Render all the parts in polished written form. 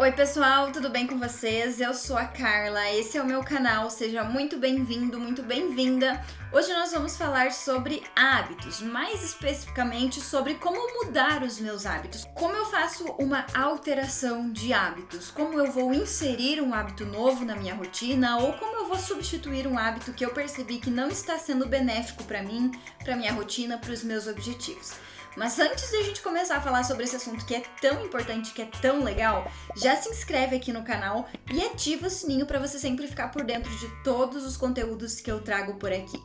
Oi pessoal, tudo bem com vocês? Eu sou a Carla, esse é o meu canal, seja muito bem-vindo, muito bem-vinda. Hoje nós vamos falar sobre hábitos, mais especificamente sobre como mudar os meus hábitos, como eu faço uma alteração de hábitos, como eu vou inserir um hábito novo na minha rotina ou como eu vou substituir um hábito que eu percebi que não está sendo benéfico para mim, para minha rotina, para os meus objetivos. Mas antes de a gente começar a falar sobre esse assunto que é tão importante, que é tão legal, já se inscreve aqui no canal e ativa o sininho para você sempre ficar por dentro de todos os conteúdos que eu trago por aqui.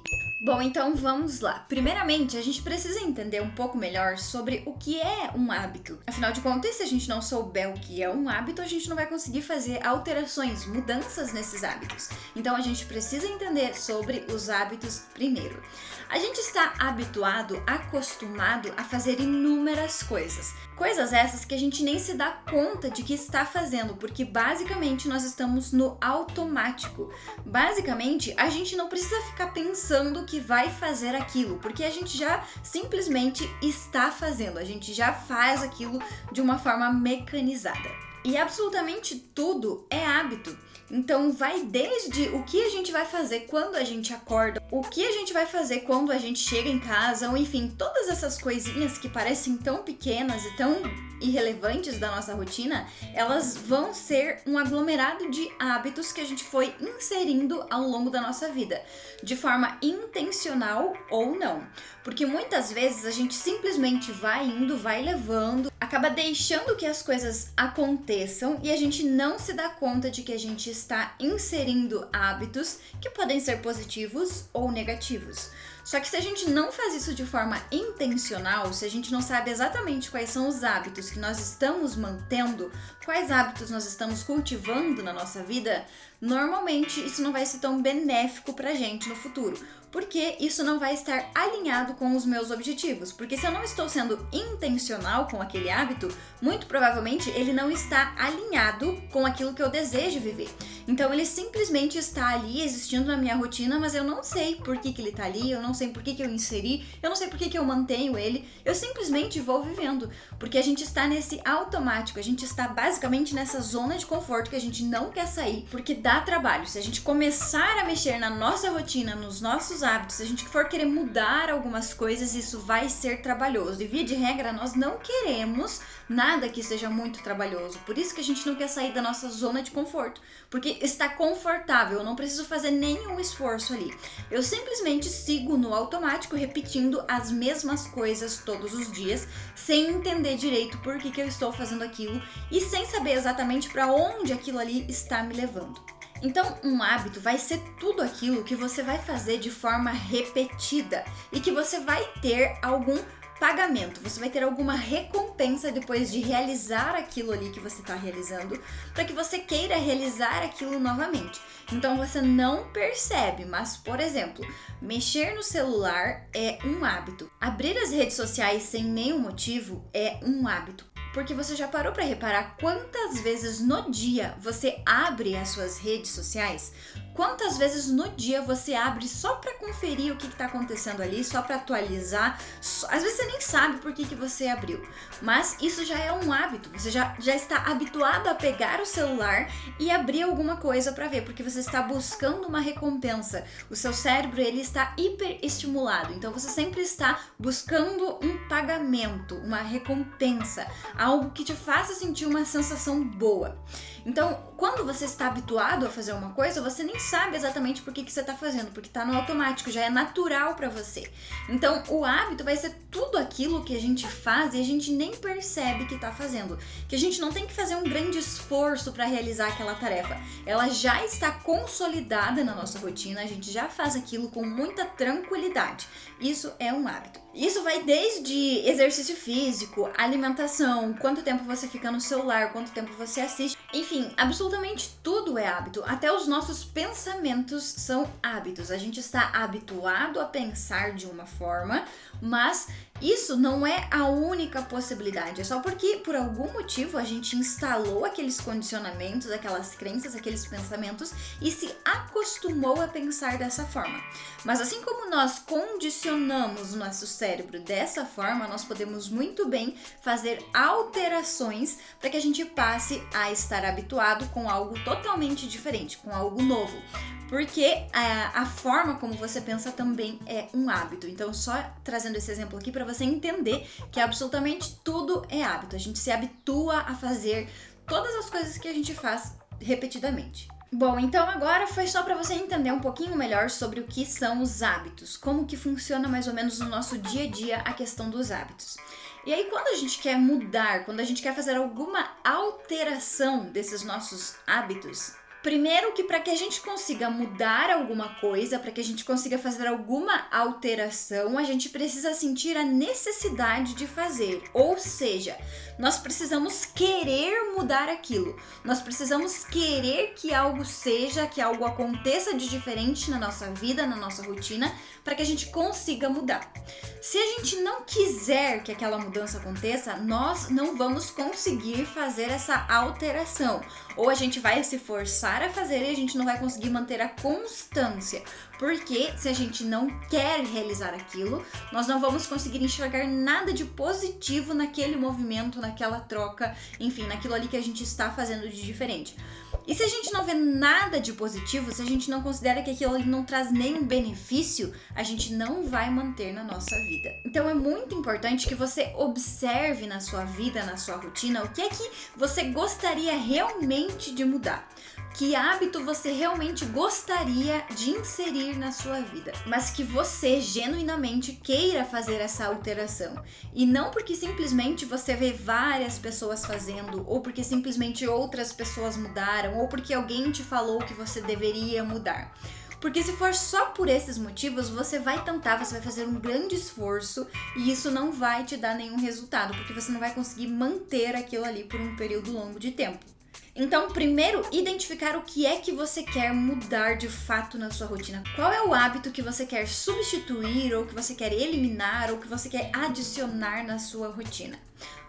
Bom, então vamos lá. Primeiramente, a gente precisa entender um pouco melhor sobre o que é um hábito. Afinal de contas, se a gente não souber o que é um hábito, a gente não vai conseguir fazer alterações, mudanças nesses hábitos. Então a gente precisa entender sobre os hábitos primeiro. A gente está habituado, acostumado a fazer inúmeras coisas. Coisas essas que a gente nem se dá conta de que está fazendo, porque basicamente nós estamos no automático. Basicamente, a gente não precisa ficar pensando que vai fazer aquilo, porque a gente já simplesmente está fazendo, a gente já faz aquilo de uma forma mecanizada. E absolutamente tudo é hábito. Então vai desde o que a gente vai fazer quando a gente acorda, o que a gente vai fazer quando a gente chega em casa, ou enfim, todas essas coisinhas que parecem tão pequenas e tão irrelevantes da nossa rotina, elas vão ser um aglomerado de hábitos que a gente foi inserindo ao longo da nossa vida, de forma intencional ou não. Porque muitas vezes a gente simplesmente vai indo, vai levando, acaba deixando que as coisas aconteçam e a gente não se dá conta de que a gente está inserindo hábitos que podem ser positivos ou negativos. Só que se a gente não faz isso de forma intencional, se a gente não sabe exatamente quais são os hábitos que nós estamos mantendo, quais hábitos nós estamos cultivando na nossa vida, normalmente isso não vai ser tão benéfico pra gente no futuro, porque isso não vai estar alinhado com os meus objetivos. Porque se eu não estou sendo intencional com aquele hábito, muito provavelmente ele não está alinhado com aquilo que eu desejo viver. Então ele simplesmente está ali existindo na minha rotina, mas eu não sei por que ele está ali, eu não sei por que eu inseri, eu não sei por que eu mantenho ele, eu simplesmente vou vivendo. Porque a gente está nesse automático, a gente está basicamente nessa zona de conforto que a gente não quer sair, porque dá trabalho. Se a gente começar a mexer na nossa rotina, nos nossos hábitos, se a gente for querer mudar algumas coisas, isso vai ser trabalhoso. E via de regra, nós não queremos nada que seja muito trabalhoso. Por isso que a gente não quer sair da nossa zona de conforto, porque está confortável, eu não preciso fazer nenhum esforço ali. Eu simplesmente sigo no automático, repetindo as mesmas coisas todos os dias, sem entender direito por que eu estou fazendo aquilo e sem saber exatamente para onde aquilo ali está me levando. Então, um hábito vai ser tudo aquilo que você vai fazer de forma repetida e que você vai ter algum pagamento, você vai ter alguma recompensa depois de realizar aquilo ali que você está realizando, para que você queira realizar aquilo novamente. Então você não percebe, mas, por exemplo, mexer no celular é um hábito. Abrir as redes sociais sem nenhum motivo é um hábito. Porque você já parou para reparar quantas vezes no dia você abre as suas redes sociais? Quantas vezes no dia você abre só para conferir o que está acontecendo ali, só para atualizar? Às vezes você nem sabe por que você abriu, mas isso já é um hábito. Você já está habituado a pegar o celular e abrir alguma coisa para ver, porque você está buscando uma recompensa. O seu cérebro ele está hiperestimulado, então você sempre está buscando um pagamento, uma recompensa, algo que te faça sentir uma sensação boa. Então, quando você está habituado a fazer uma coisa, você nem sabe exatamente por que você está fazendo, porque está no automático, já é natural para você. Então, o hábito vai ser tudo aquilo que a gente faz e a gente nem percebe que está fazendo, que a gente não tem que fazer um grande esforço para realizar aquela tarefa. Ela já está consolidada na nossa rotina, a gente já faz aquilo com muita tranquilidade. Isso é um hábito. Isso vai desde exercício físico, alimentação, quanto tempo você fica no celular, quanto tempo você assiste. Enfim, absolutamente tudo é hábito. Até os nossos pensamentos são hábitos. A gente está habituado a pensar de uma forma, mas Isso não é a única possibilidade, é só porque por algum motivo a gente instalou aqueles condicionamentos, aquelas crenças, aqueles pensamentos e se acostumou a pensar dessa forma. Mas assim como nós condicionamos o nosso cérebro dessa forma, nós podemos muito bem fazer alterações para que a gente passe a estar habituado com algo totalmente diferente, com algo novo. Porque a forma como você pensa também é um hábito. Então, só trazendo esse exemplo aqui para você entender que absolutamente tudo é hábito. A gente se habitua a fazer todas as coisas que a gente faz repetidamente. Bom, então agora foi só para você entender um pouquinho melhor sobre o que são os hábitos, como que funciona mais ou menos no nosso dia a dia a questão dos hábitos. E aí, quando a gente quer mudar, quando a gente quer fazer alguma alteração desses nossos hábitos, primeiro que para que a gente consiga mudar alguma coisa, para que a gente consiga fazer alguma alteração, a gente precisa sentir a necessidade de fazer. Ou seja, nós precisamos querer mudar aquilo. Nós precisamos querer que algo seja, que algo aconteça de diferente na nossa vida, na nossa rotina, para que a gente consiga mudar. Se a gente não quiser que aquela mudança aconteça, nós não vamos conseguir fazer essa alteração. Ou a gente vai se forçar a fazer e a gente não vai conseguir manter a constância. Porque se a gente não quer realizar aquilo, nós não vamos conseguir enxergar nada de positivo naquele movimento, naquela troca, enfim, naquilo ali que a gente está fazendo de diferente. E se a gente não vê nada de positivo, se a gente não considera que aquilo ali não traz nenhum benefício, a gente não vai manter na nossa vida. Então é muito importante que você observe na sua vida, na sua rotina, o que é que você gostaria realmente de mudar. Que hábito você realmente gostaria de inserir na sua vida, mas que você genuinamente queira fazer essa alteração. E não porque simplesmente você vê várias pessoas fazendo, ou porque simplesmente outras pessoas mudaram, ou porque alguém te falou que você deveria mudar. Porque se for só por esses motivos, você vai tentar, você vai fazer um grande esforço e isso não vai te dar nenhum resultado, porque você não vai conseguir manter aquilo ali por um período longo de tempo. Então, primeiro, identificar o que é que você quer mudar de fato na sua rotina. Qual é o hábito que você quer substituir, ou que você quer eliminar, ou que você quer adicionar na sua rotina?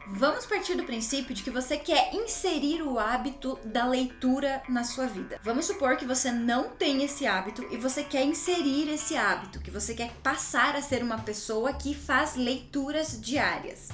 Vamos partir do princípio de que você quer inserir o hábito da leitura na sua vida. Vamos supor que você não tem esse hábito e você quer inserir esse hábito, que você quer passar a ser uma pessoa que faz leituras diárias.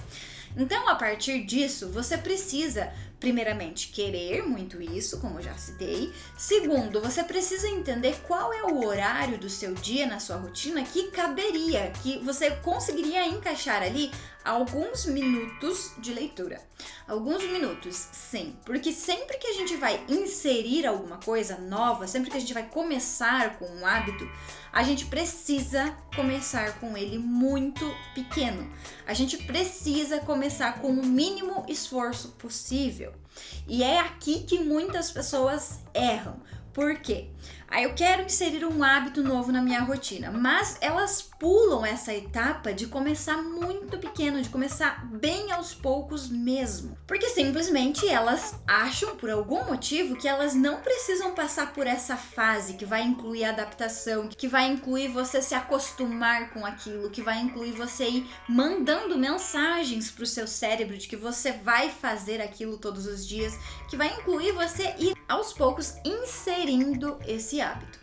Então, a partir disso, você precisa, primeiramente, querer muito isso, como eu já citei. Segundo, você precisa entender qual é o horário do seu dia na sua rotina que caberia, que você conseguiria encaixar ali alguns minutos de leitura. Alguns minutos, sim. Porque sempre que a gente vai inserir alguma coisa nova, sempre que a gente vai começar com um hábito, a gente precisa começar com ele muito pequeno. A gente precisa começar com o mínimo esforço possível. E é aqui que muitas pessoas erram. Por quê? Aí eu quero inserir um hábito novo na minha rotina, mas elas pulam essa etapa de começar muito pequeno, de começar bem aos poucos mesmo. Porque simplesmente elas acham, por algum motivo, que elas não precisam passar por essa fase que vai incluir adaptação, que vai incluir você se acostumar com aquilo, que vai incluir você ir mandando mensagens para o seu cérebro de que você vai fazer aquilo todos os dias, que vai incluir você ir aos poucos inserindo esse hábito.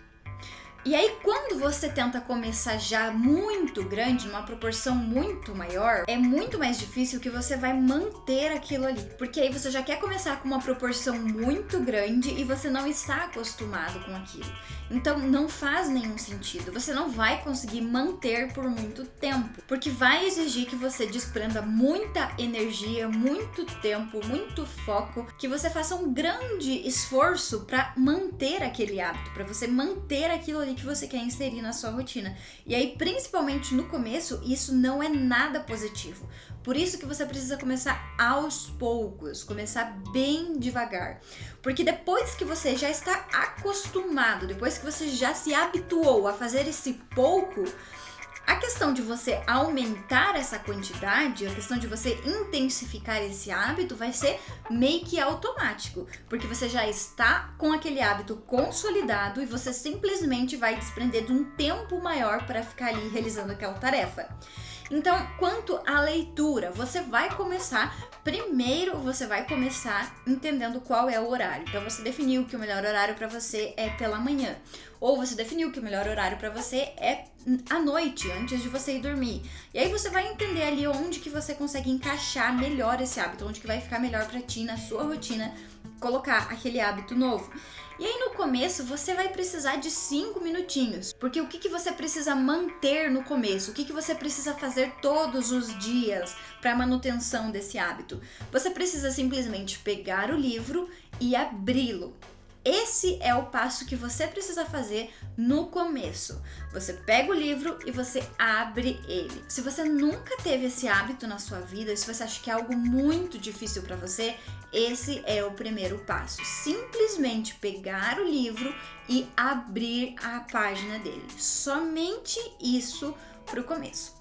E aí, quando você tenta começar já muito grande, numa proporção muito maior, é muito mais difícil que você vai manter aquilo ali. Porque aí você já quer começar com uma proporção muito grande e você não está acostumado com aquilo. Então, não faz nenhum sentido. Você não vai conseguir manter por muito tempo. Porque vai exigir que você desprenda muita energia, muito tempo, muito foco, que você faça um grande esforço para manter aquele hábito, para você manter aquilo ali que você quer inserir na sua rotina. E aí, principalmente no começo, isso não é nada positivo. Por isso que você precisa começar aos poucos, começar bem devagar. Porque depois que você já está acostumado, depois que você já se habituou a fazer esse pouco, a questão de você aumentar essa quantidade, a questão de você intensificar esse hábito vai ser meio que automático, porque você já está com aquele hábito consolidado e você simplesmente vai desprender de um tempo maior para ficar ali realizando aquela tarefa. Então, quanto à leitura, primeiro você vai começar entendendo qual é o horário. Então, você definiu que o melhor horário para você é pela manhã, ou você definiu que o melhor horário para você é à noite, antes de você ir dormir. E aí você vai entender ali onde que você consegue encaixar melhor esse hábito, onde que vai ficar melhor para ti na sua rotina, colocar aquele hábito novo. E aí no começo você vai precisar de 5 minutinhos, porque o que você precisa manter no começo? O que você precisa fazer todos os dias para a manutenção desse hábito? Você precisa simplesmente pegar o livro e abri-lo. Esse é o passo que você precisa fazer no começo. Você pega o livro e você abre ele. Se você nunca teve esse hábito na sua vida, se você acha que é algo muito difícil para você, esse é o primeiro passo. Simplesmente pegar o livro e abrir a página dele. Somente isso para o começo.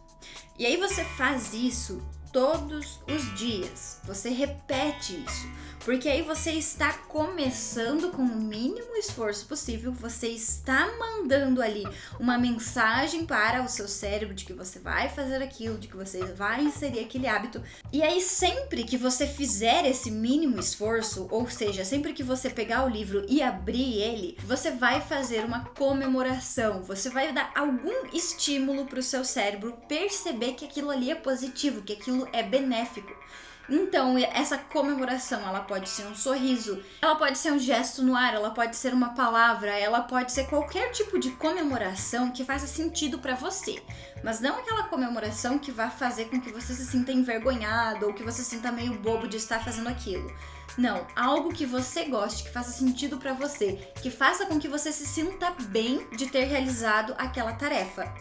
E aí você faz isso todos os dias. Você repete isso. Porque aí você está começando com o mínimo esforço possível, você está mandando ali uma mensagem para o seu cérebro de que você vai fazer aquilo, de que você vai inserir aquele hábito. E aí sempre que você fizer esse mínimo esforço, ou seja, sempre que você pegar o livro e abrir ele, você vai fazer uma comemoração, você vai dar algum estímulo para o seu cérebro perceber que aquilo ali é positivo, que aquilo é benéfico. Então, essa comemoração, ela pode ser um sorriso, ela pode ser um gesto no ar, ela pode ser uma palavra, ela pode ser qualquer tipo de comemoração que faça sentido pra você. Mas não aquela comemoração que vai fazer com que você se sinta envergonhado ou que você se sinta meio bobo de estar fazendo aquilo. Não, algo que você goste, que faça sentido pra você, que faça com que você se sinta bem de ter realizado aquela tarefa.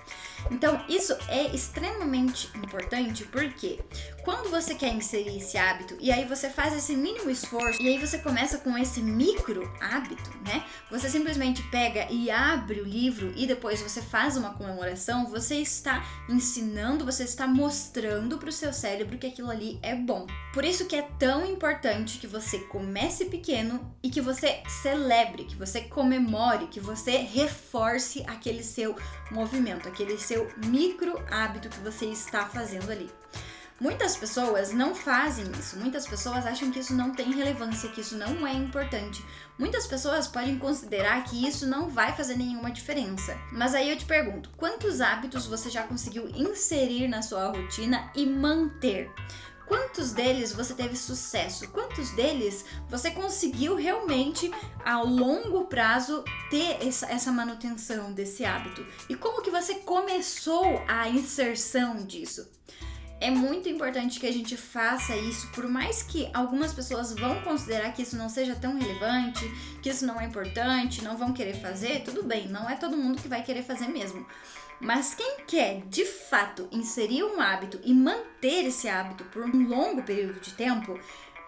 Então, isso é extremamente importante porque quando você quer inserir esse hábito e aí você faz esse mínimo esforço e aí você começa com esse micro hábito, né? Você simplesmente pega e abre o livro e depois você faz uma comemoração, você está ensinando, você está mostrando para o seu cérebro que aquilo ali é bom. Por isso que é tão importante que você comece pequeno e que você celebre, que você comemore, que você reforce aquele seu movimento, aquele seu micro hábito que você está fazendo ali. Muitas pessoas não fazem isso, muitas pessoas acham que isso não tem relevância, que isso não é importante. Muitas pessoas podem considerar que isso não vai fazer nenhuma diferença. Mas aí eu te pergunto, quantos hábitos você já conseguiu inserir na sua rotina e manter? Quantos deles você teve sucesso? Quantos deles você conseguiu realmente, a longo prazo, ter essa manutenção desse hábito? E como que você começou a inserção disso? É muito importante que a gente faça isso, por mais que algumas pessoas vão considerar que isso não seja tão relevante, que isso não é importante, não vão querer fazer, tudo bem, não é todo mundo que vai querer fazer mesmo. Mas quem quer, de fato, inserir um hábito e manter esse hábito por um longo período de tempo,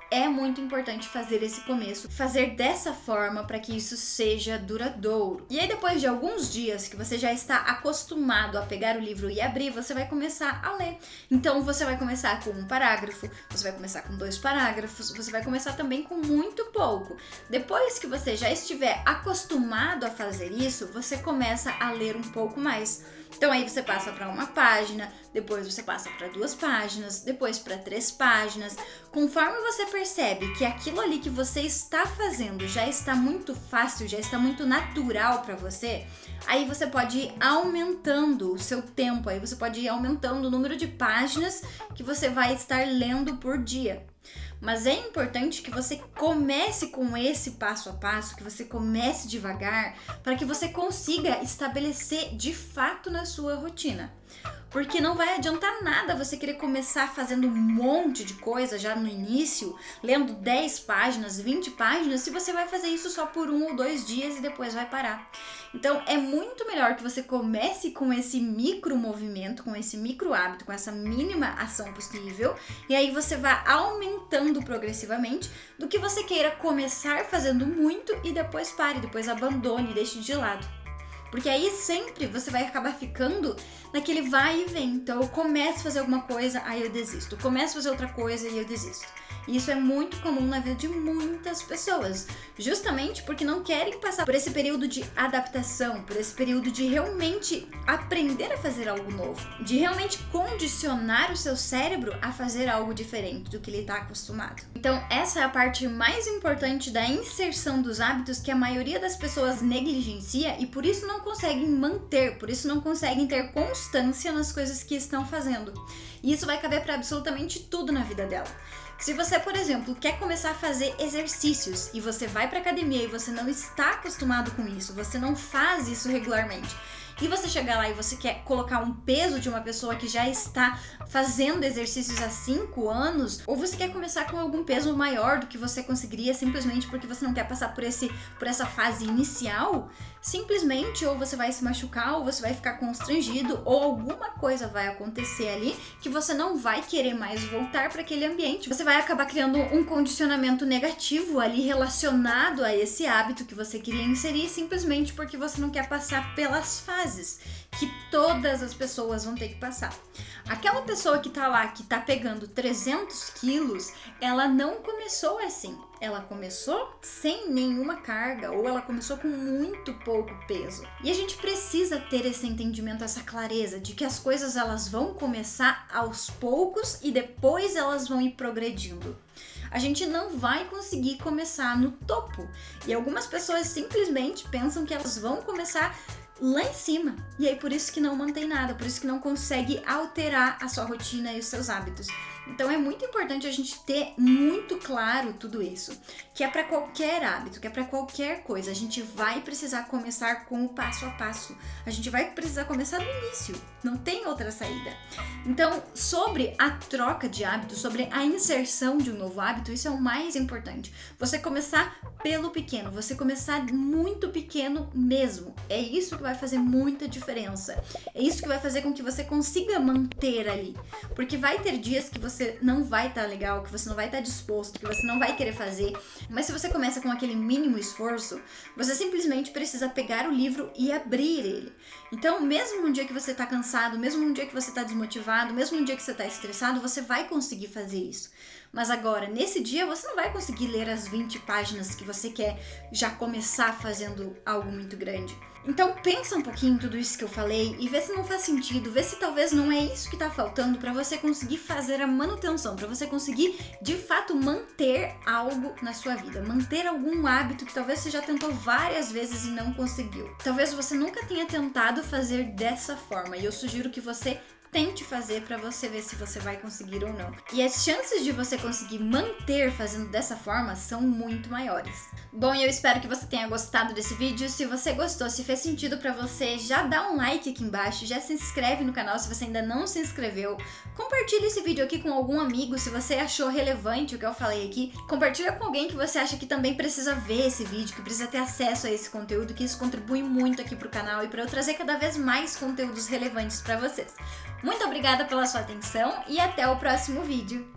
é muito importante fazer esse começo, fazer dessa forma para que isso seja duradouro. E aí depois de alguns dias que você já está acostumado a pegar o livro e abrir, você vai começar a ler. Então você vai começar com um parágrafo, você vai começar com 2 parágrafos, você vai começar também com muito pouco. Depois que você já estiver acostumado a fazer isso, você começa a ler um pouco mais. Então aí você passa para 1 página, depois você passa para 2 páginas, depois para 3 páginas. Conforme você percebe que aquilo ali que você está fazendo já está muito fácil, já está muito natural para você, aí você pode ir aumentando o seu tempo, aí você pode ir aumentando o número de páginas que você vai estar lendo por dia. Mas é importante que você comece com esse passo a passo, que você comece devagar, para que você consiga estabelecer de fato na sua rotina. Porque não vai adiantar nada você querer começar fazendo um monte de coisa já no início, lendo 10 páginas, 20 páginas, se você vai fazer isso só por 1 ou 2 dias e depois vai parar. Então é muito melhor que você comece com esse micro movimento, com esse micro hábito, com essa mínima ação possível, e aí você vai aumentando progressivamente, do que você queira começar fazendo muito e depois pare, depois abandone e deixe de lado. Porque aí sempre você vai acabar ficando naquele vai e vem. Então eu começo a fazer alguma coisa, aí eu desisto. Eu começo a fazer outra coisa e eu desisto. E isso é muito comum na vida de muitas pessoas, justamente porque não querem passar por esse período de adaptação, por esse período de realmente aprender a fazer algo novo, de realmente condicionar o seu cérebro a fazer algo diferente do que ele está acostumado. Então, essa é a parte mais importante da inserção dos hábitos que a maioria das pessoas negligencia e por isso não conseguem manter, por isso não conseguem ter constância nas coisas que estão fazendo. E isso vai caber para absolutamente tudo na vida dela. Se você, por exemplo, quer começar a fazer exercícios e você vai para academia e você não está acostumado com isso, você não faz isso regularmente, e você chegar lá e você quer colocar um peso de uma pessoa que já está fazendo exercícios há 5 anos, ou você quer começar com algum peso maior do que você conseguiria simplesmente porque você não quer passar por essa fase inicial, simplesmente ou você vai se machucar, ou você vai ficar constrangido, ou alguma coisa vai acontecer ali que você não vai querer mais voltar para aquele ambiente. Você vai acabar criando um condicionamento negativo ali relacionado a esse hábito que você queria inserir simplesmente porque você não quer passar pelas fases que todas as pessoas vão ter que passar. Aquela pessoa que tá lá, que tá pegando 300 quilos, ela não começou assim. Ela começou sem nenhuma carga, ou ela começou com muito pouco peso. E a gente precisa ter esse entendimento, essa clareza de que as coisas elas vão começar aos poucos e depois elas vão ir progredindo. A gente não vai conseguir começar no topo. E algumas pessoas simplesmente pensam que elas vão começar lá em cima. E aí por isso que não mantém nada, por isso que não consegue alterar a sua rotina e os seus hábitos. Então é muito importante a gente ter muito claro tudo isso, que é para qualquer hábito, que é para qualquer coisa. A gente vai precisar começar com o passo a passo. A gente vai precisar começar no início. Não tem outra saída. Então, sobre a troca de hábitos, sobre a inserção de um novo hábito, isso é o mais importante. Você começar pelo pequeno, você começar muito pequeno mesmo. É isso que vai fazer muita diferença. É isso que vai fazer com que você consiga manter ali. Porque vai ter dias que você não vai estar legal, que você não vai estar disposto, que você não vai querer fazer. Mas se você começa com aquele mínimo esforço, você simplesmente precisa pegar o livro e abrir ele. Então, mesmo num dia que você está cansado, mesmo num dia que você está desmotivado, mesmo num dia que você está estressado, você vai conseguir fazer isso. Mas agora, nesse dia, você não vai conseguir ler as 20 páginas que você quer já começar fazendo algo muito grande. Então pensa um pouquinho em tudo isso que eu falei e vê se não faz sentido, vê se talvez não é isso que tá faltando para você conseguir fazer a manutenção, para você conseguir de fato manter algo na sua vida, manter algum hábito que talvez você já tentou várias vezes e não conseguiu. Talvez você nunca tenha tentado fazer dessa forma e eu sugiro que você tente fazer para você ver se você vai conseguir ou não. E as chances de você conseguir manter fazendo dessa forma são muito maiores. Bom, eu espero que você tenha gostado desse vídeo. Se você gostou, se fez sentido para você, já dá um like aqui embaixo, já se inscreve no canal se você ainda não se inscreveu. Compartilha esse vídeo aqui com algum amigo se você achou relevante o que eu falei aqui. Compartilha com alguém que você acha que também precisa ver esse vídeo, que precisa ter acesso a esse conteúdo, que isso contribui muito aqui pro canal e para eu trazer cada vez mais conteúdos relevantes para vocês. Muito obrigada pela sua atenção e até o próximo vídeo!